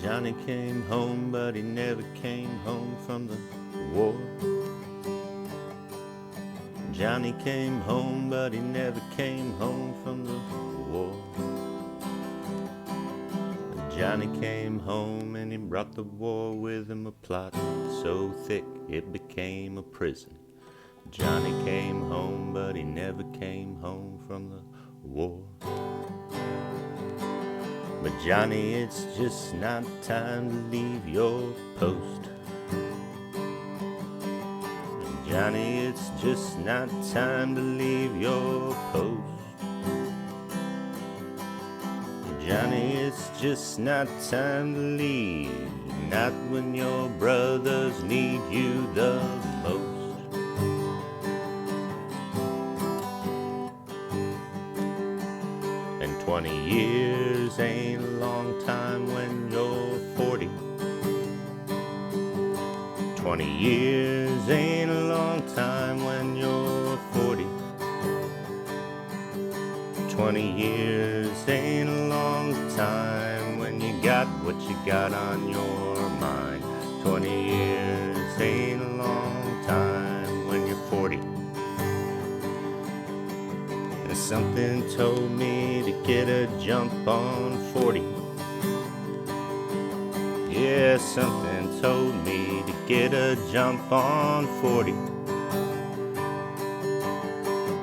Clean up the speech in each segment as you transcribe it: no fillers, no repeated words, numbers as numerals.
Johnny came home, but he never came home from the war. Johnny came home, but he never came home from the war. Johnny came home and he brought the war with him, a plot so thick it became a prison. Johnny came home, but he never came home from the war. But Johnny, it's just not time to leave your post. Johnny, it's just not time to leave your post. Johnny, it's just not time to leave, not when your brothers need you the most. And 20 years ain't a long time when you're 40. 20 years ain't a long time when you're 40. 20 years ain't a long time when you got what you got on your mind. 20 years ain't a long time when you're 40. And something told me to get a jump on 40. Yeah, something told me to get a jump on 40.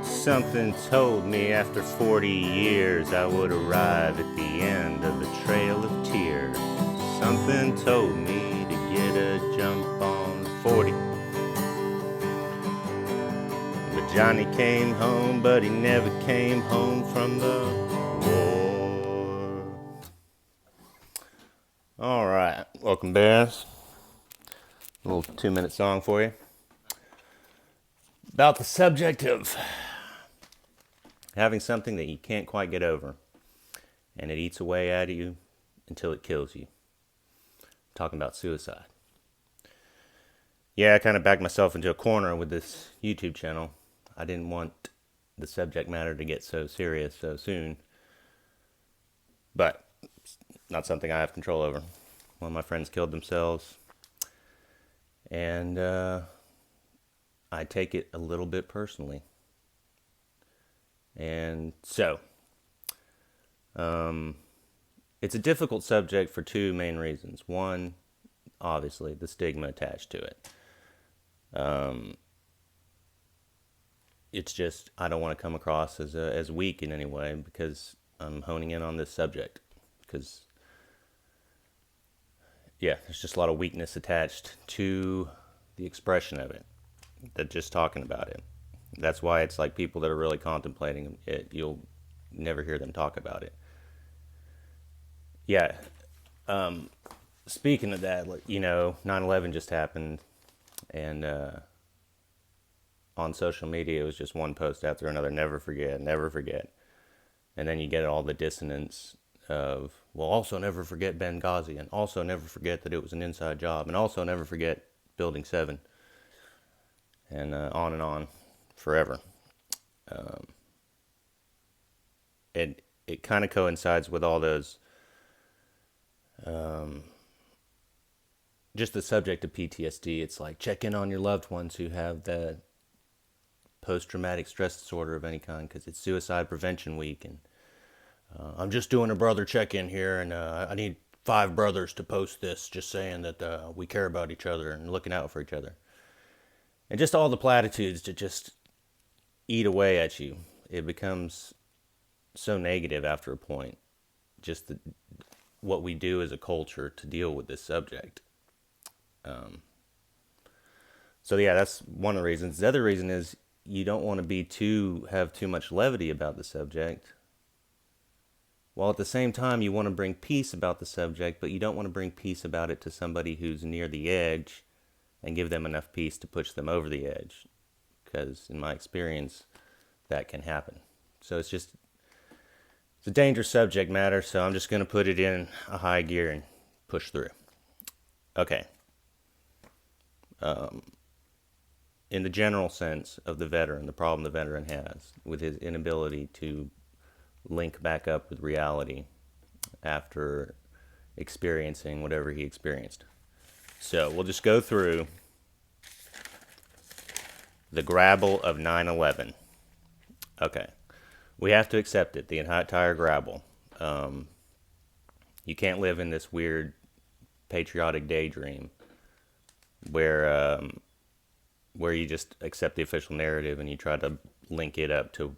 Something told me after 40 years I would arrive at the end of the trail of tears. Something told me to get a jump on 40. But Johnny came home, but he never came home from the war. All right, welcome, Bears. A little 2-minute song for you about the subject of having something that you can't quite get over, and it eats away at you until it kills you. I'm talking about suicide. Yeah, I kind of backed myself into a corner with this YouTube channel. I didn't want the subject matter to get so serious so soon, but it's not something I have control over. One of my friends killed themselves, and I take it a little bit personally. And so, it's a difficult subject for two main reasons. One, obviously, the stigma attached to it. It's just, I don't want to come across as weak in any way because I'm honing in on this subject. Because, yeah, there's just a lot of weakness attached to the expression of it, that just talking about it. That's why it's like people that are really contemplating it, you'll never hear them talk about it. Yeah. Speaking of that, 9/11 just happened, and on social media, it was just one post after another, never forget, never forget. And then you get all the dissonance of, well, also never forget Benghazi, and also never forget that it was an inside job, and also never forget Building 7, and on forever. It kind of coincides with all those, just the subject of PTSD. It's like, check in on your loved ones who have the post-traumatic stress disorder of any kind, because it's Suicide Prevention Week, and I'm just doing a brother check-in here, and I need 5 brothers to post this, just saying that we care about each other and looking out for each other. And just all the platitudes to just eat away at you. It becomes so negative after a point. Just what we do as a culture to deal with this subject. So yeah, that's one of the reasons. The other reason is you don't want to have too much levity about the subject, while at the same time you want to bring peace about the subject, but you don't want to bring peace about it to somebody who's near the edge and give them enough peace to push them over the edge. Because in my experience, that can happen. So it's a dangerous subject matter, so I'm just going to put it in a high gear and push through. Okay. In the general sense of the veteran, the problem the veteran has with his inability to link back up with reality after experiencing whatever he experienced. So we'll just go through the grabble of 9/11. Okay, we have to accept it. The entire grabble. Um, you can't live in this weird patriotic daydream where where you just accept the official narrative and you try to link it up to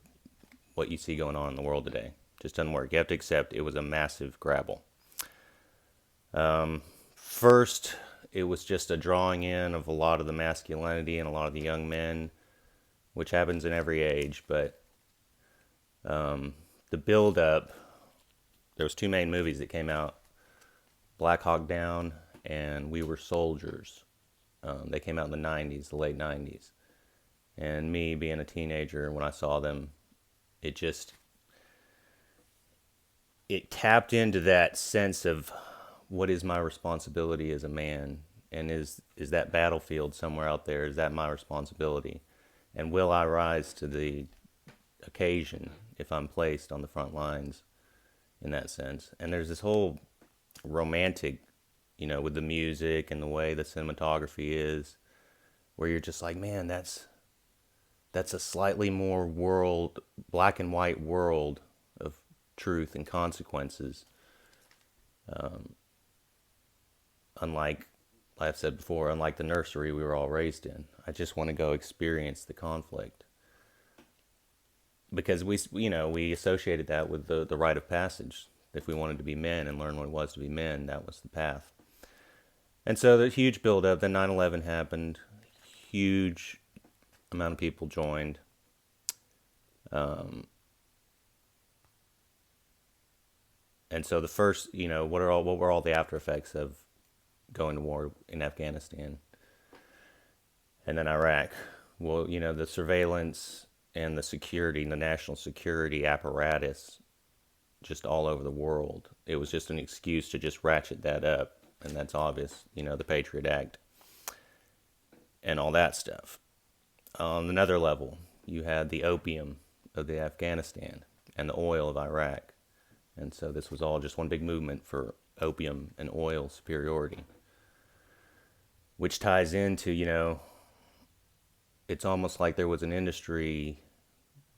what you see going on in the world today. Just doesn't work. You have to accept it was a massive grabble. First, it was just a drawing in of a lot of the masculinity and a lot of the young men, which happens in every age. But the build up, there was two main movies that came out: Black Hawk Down and We Were Soldiers. They came out in the '90s, the late '90s. And me being a teenager, when I saw them, it just it tapped into that sense of what is my responsibility as a man, and is that battlefield somewhere out there? Is that my responsibility? And will I rise to the occasion if I'm placed on the front lines in that sense? And there's this whole romantic, with the music and the way the cinematography is, where you're just like, man, that's a slightly more black and white world of truth and consequences. Unlike I've said before, unlike the nursery we were all raised in. I just want to go experience the conflict because we associated that with the rite of passage. If we wanted to be men and learn what it was to be men, that was the path. And so the huge build-up, then 9/11 happened, huge amount of people joined. And so the first, what were all the after effects of going to war in Afghanistan and then Iraq? Well, the surveillance and the security, the national security apparatus, just all over the world. It was just an excuse to just ratchet that up, and that's obvious. The Patriot Act and all that stuff. On another level, you had the opium of the Afghanistan and the oil of Iraq. And so this was all just one big movement for opium and oil superiority, which ties into, it's almost like there was an industry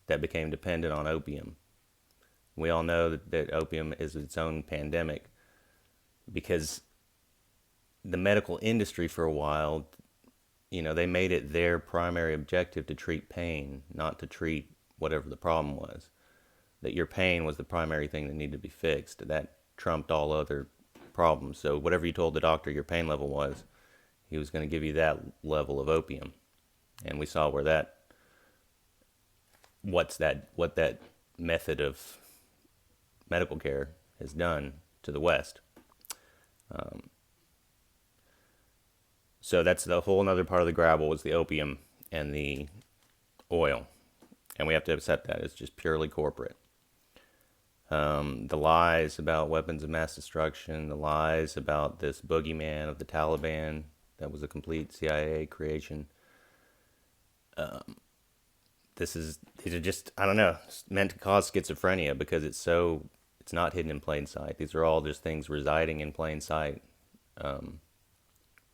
that became dependent on opium. We all know that opium is its own pandemic because the medical industry for a while, they made it their primary objective to treat pain, not to treat whatever the problem was. That your pain was the primary thing that needed to be fixed. That trumped all other problems. So whatever you told the doctor your pain level was, he was going to give you that level of opium. And we saw what that method of medical care has done to the West. So that's the whole another part of the grabble was the opium and the oil. And we have to accept that. It's just purely corporate. The lies about weapons of mass destruction, the lies about this boogeyman of the Taliban that was a complete CIA creation. These are just, I don't know, meant to cause schizophrenia because it's not hidden in plain sight. These are all just things residing in plain sight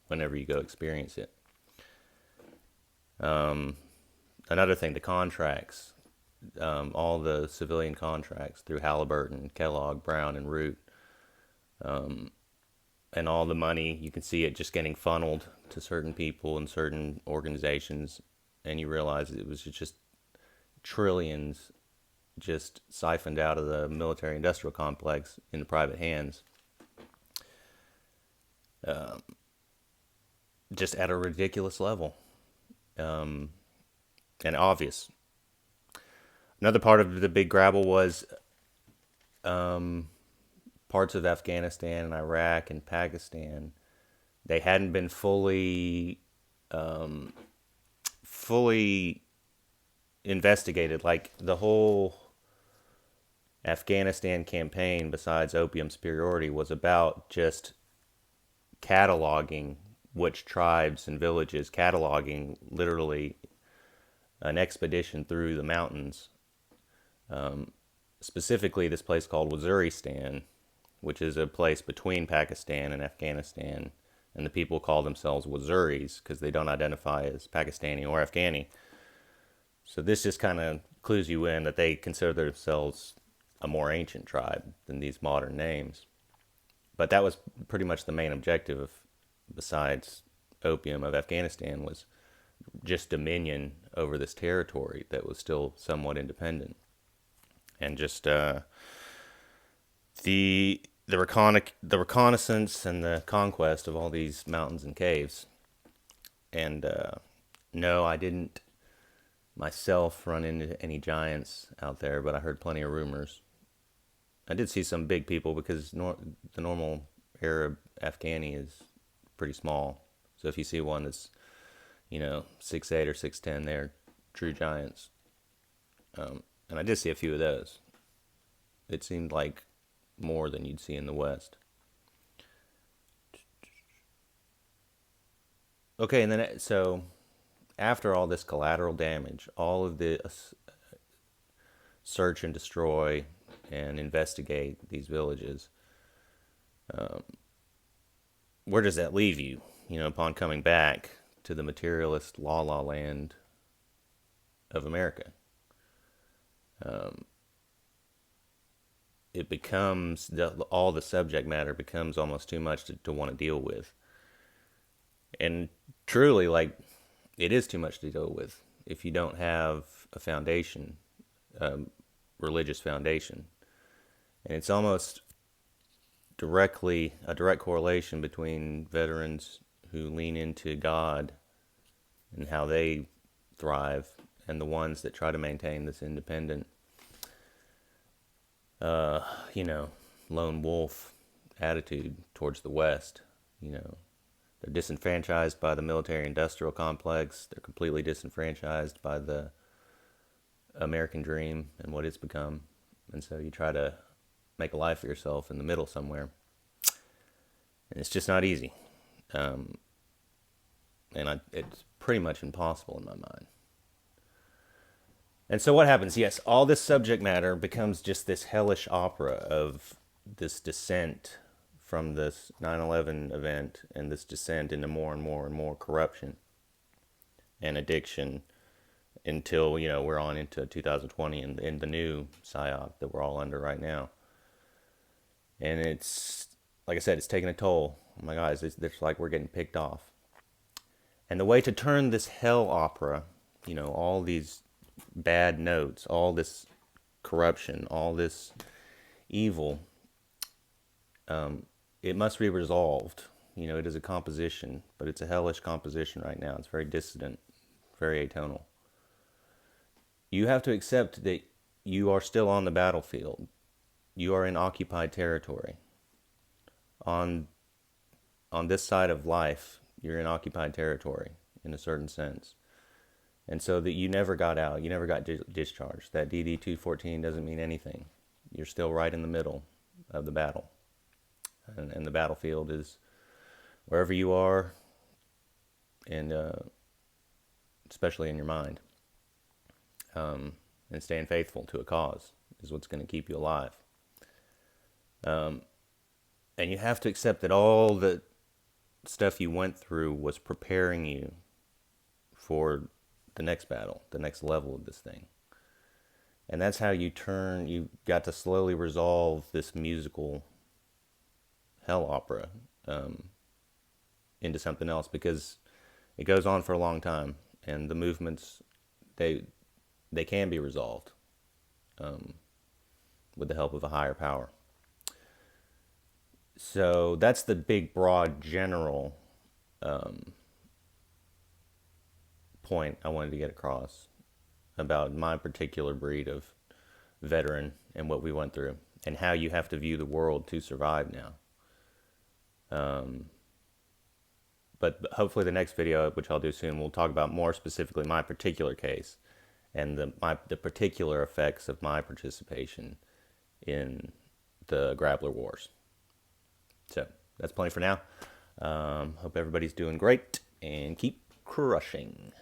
whenever you go experience it. Another thing, the contracts. All the civilian contracts through Halliburton, Kellogg, Brown, and Root, and all the money, you can see it just getting funneled to certain people and certain organizations, and you realize it was just trillions just siphoned out of the military-industrial complex into private hands, just at a ridiculous level, and obvious. Another part of the big grabble was parts of Afghanistan and Iraq and Pakistan. They hadn't been fully investigated. Like the whole Afghanistan campaign, besides opium superiority, was about just cataloging which tribes and villages, cataloging literally an expedition through the mountains. Specifically this place called Waziristan, which is a place between Pakistan and Afghanistan, and the people call themselves Waziris because they don't identify as Pakistani or Afghani. So this just kind of clues you in that they consider themselves a more ancient tribe than these modern names. But that was pretty much the main objective, besides opium, of Afghanistan, was just dominion over this territory that was still somewhat independent, and just the reconnaissance and the conquest of all these mountains and caves. And no, I didn't myself run into any giants out there, but I heard plenty of rumors. I did see some big people because the normal Arab Afghani is pretty small. So if you see one that's, 6'8" or 6'10", they're true giants. And I did see a few of those. It seemed like more than you'd see in the West. Okay, and then so after all this collateral damage, all of the search and destroy and investigate these villages, where does that leave you? Upon coming back to the materialist la la land of America. It becomes, all the subject matter becomes almost too much to want to deal with. And truly, it is too much to deal with if you don't have a foundation, religious foundation. And it's almost a direct correlation between veterans who lean into God and how they thrive, and the ones that try to maintain this independent, lone wolf attitude towards the West. They're disenfranchised by the military-industrial complex. They're completely disenfranchised by the American dream and what it's become. And so you try to make a life for yourself in the middle somewhere. And it's just not easy. It's pretty much impossible in my mind. And so what happens? Yes, all this subject matter becomes just this hellish opera of this descent from this 9/11 event, and this descent into more and more and more corruption and addiction until, we're on into 2020 and in the new PSYOP that we're all under right now. And it's, like I said, it's taking a toll. Oh my God, it's like we're getting picked off. And the way to turn this hell opera, all these bad notes, all this corruption, all this evil, it must be resolved. It is a composition, but it's a hellish composition right now. It's very dissident, very atonal. You have to accept that you are still on the battlefield. You are in occupied territory. On this side of life, you're in occupied territory in a certain sense. And so that you never got out, you never got discharged. That DD-214 doesn't mean anything. You're still right in the middle of the battle. And the battlefield is wherever you are, and especially in your mind. And staying faithful to a cause is what's going to keep you alive. And you have to accept that all the stuff you went through was preparing you for the next battle, the next level of this thing. And that's how you got to slowly resolve this musical hell opera into something else, because it goes on for a long time, and the movements, they can be resolved with the help of a higher power. So that's the big, broad, general point I wanted to get across about my particular breed of veteran and what we went through, and how you have to view the world to survive now. But hopefully the next video, which I'll do soon, we'll talk about more specifically my particular case and the particular effects of my participation in the Grappler Wars. So that's plenty for now. Hope everybody's doing great, and keep crushing.